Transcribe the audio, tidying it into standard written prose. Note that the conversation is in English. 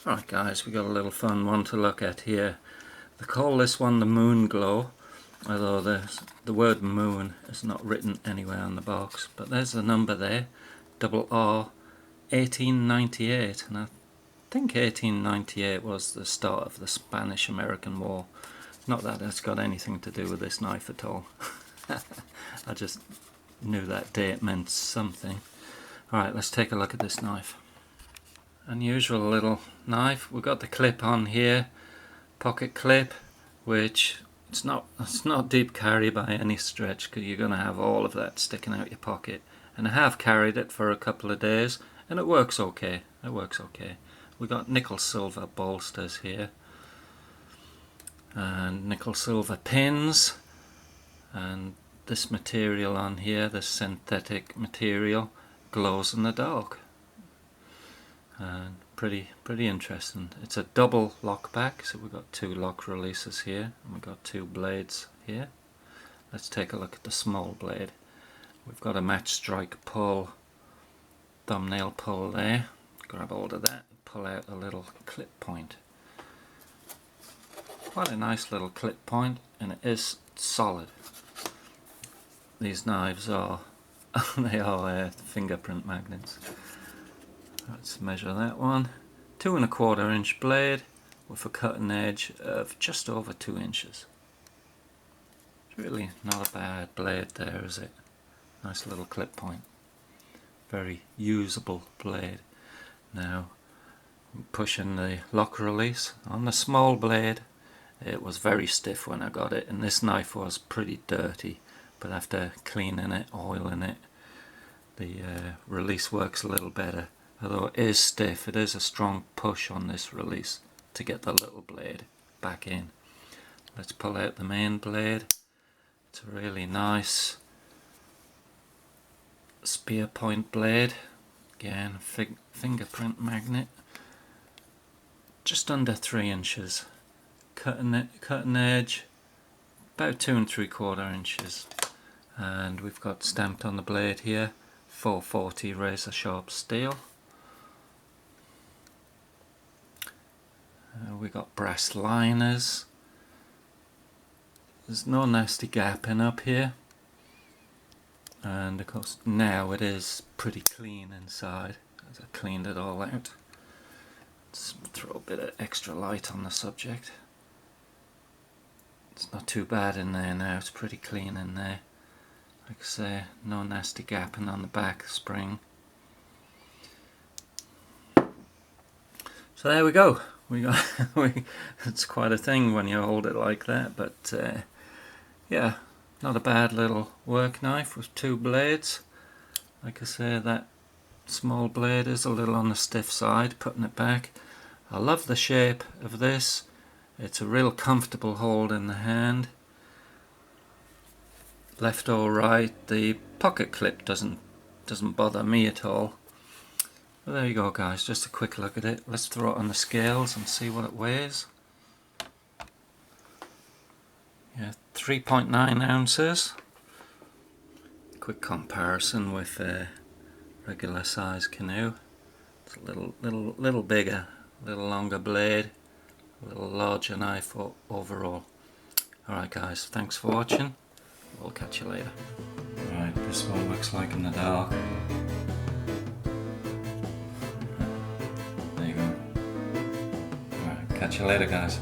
Alright guys, we got a little fun one to look at here. They call this one the Moon Glow, although the word moon is not written anywhere on the box, but there's the number there, RR1898, and I think 1898 was the start of the Spanish-American War. Not that it's got anything to do with this knife at all. I just knew that date meant something. Alright, let's take a look at this knife. Unusual little knife. We've got the clip on here, pocket clip, which it's not deep carry by any stretch, because you're going to have all of that sticking out your pocket. And I have carried it for a couple of days, and it works okay. It works okay. We've got nickel silver bolsters here, and nickel silver pins, and this material on here, this synthetic material, glows in the dark. And pretty interesting. It's a double lockback, so we've got two lock releases here, and we've got two blades here. Let's take a look at the small blade. We've got a match strike pull, thumbnail pull there. Grab hold of that and pull out a little clip point. Quite a nice little clip point, and it is solid. These knives are they are fingerprint magnets. Let's measure that one. 2 1/4 inch blade with a cutting edge of just over 2 inches. It's really not a bad blade there, is it? Nice little clip point. Very usable blade. Now I'm pushing the lock release on the small blade. It was very stiff when I got it, and this knife was pretty dirty, but after cleaning it, oiling it, the release works a little better. Although it is stiff, it is a strong push on this release to get the little blade back in. Let's pull out the main blade. It's a really nice spear point blade. Again, fingerprint magnet. Just under 3 inches. Cutting edge, about 2 3/4 inches. And we've got stamped on the blade here, 440 razor sharp steel. We got brass liners. There's no nasty gapping up here, and of course now it is pretty clean inside as I cleaned it all out. Let's throw a bit of extra light on the subject. It's not too bad in there now, it's pretty clean in there. Like I say, no nasty gapping on the back spring. So there we go. It's quite a thing when you hold it like that, but yeah, not a bad little work knife with 2 blades. Like I say, that small blade is a little on the stiff side, putting it back. I love the shape of this. It's a real comfortable hold in the hand. Left or right, the pocket clip doesn't bother me at all. Well, there you go guys, just a quick look at it. Let's throw it on the scales and see what it weighs. Yeah, 3.9 ounces. Quick comparison with a regular size canoe. It's a little bigger, a little longer blade, a little larger knife overall. Alright guys, thanks for watching. We'll catch you later. Alright, this one looks like in the dark. Catch you later guys.